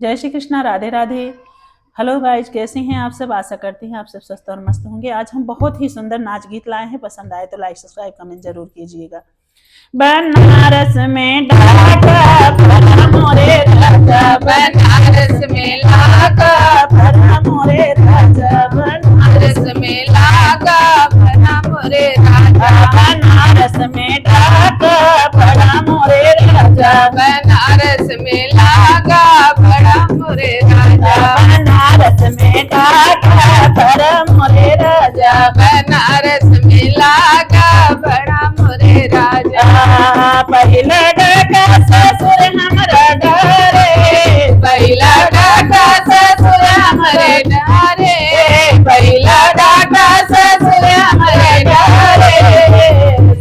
जय Shri Krishna, Radhe Radhe. Hello guys, कैसे हैं आप सब? आशा करती हैं आप सब स्वस्थ और मस्त होंगे। आज हम बहुत ही सुंदर नाच गीत लाए हैं। पसंद आए तो लाइक सब्सक्राइब कमेंट जरूर कीजिएगा। बनारस में ढाका भरा मोरे राजा, बनारस में लागा भरा मोरे राजा, बनारस में लागा भरा मोरे राजा बनारस में ढाका भरा मोरे राजा, बनारस में लागा भरा मोरे राजा बनारस में ढाका भरा मोरे राजा, बनारस में लागा भरा मोरे राजा पहिला डाका ससुर हमरा डारे, पहिला डाका ससुर हमरे डारे पहिला डाका ससुर हमरे डारे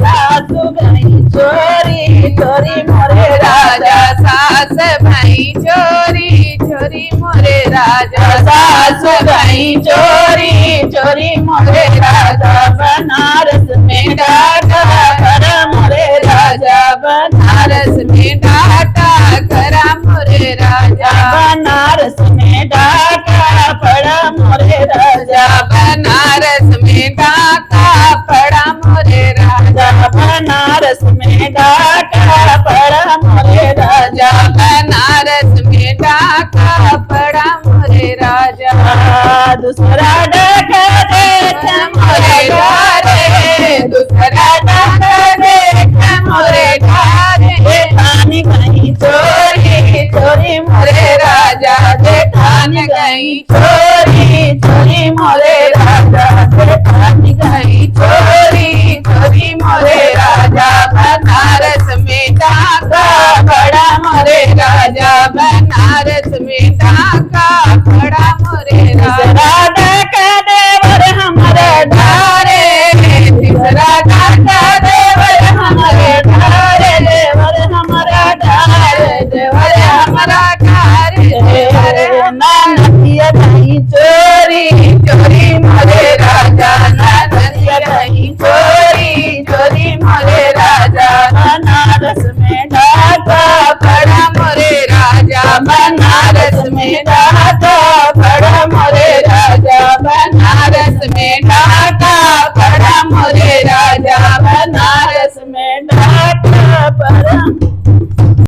सासु गई चोरी चोरी मोरे राजा सास भाई चोरी चोरी मोरे राजा सासु गई चोरी चोरी मोरे राजा, बनारस में डाका भरा मोरे राजा, बनारस में डाटा करा मोरे राजा बनारस में डाका पड़ा मोरे राजा, बनारस में डाका पड़ा मोरे राजा बनारस में डाका पड़ा मोरे राजा, बनारस में डाका पड़ा मोरे राजा दूसरा डाका देख मोरे डारे दूसरा डाका देख मोरे डारे जेठानी कहीं चोरी चोरी मोरे राजा जेठानी गई चोरी चोरी मोरे राजा, जेठानी गई चोरी चोरी मोरे राजा बनारस में डाका बड़ा मोरे राजा बनारस में डाका बड़ा मोरे राजा डाका देवर हमारा डारे तीसरा डाका देवर हमारे डारे देवर हमारा डारे, देवर हमारा डारे देवर नदिया नहीं चोरी चोरी मोरे राजा नदिया नहीं चोरी चोरी मोरे राजा बनारस में डाका बड़ा मोरे राजा बनारस में डाका बड़ा मोरे राजा बनारस में डाका बड़ा मोरे राजा बनारस में डाका पड़ा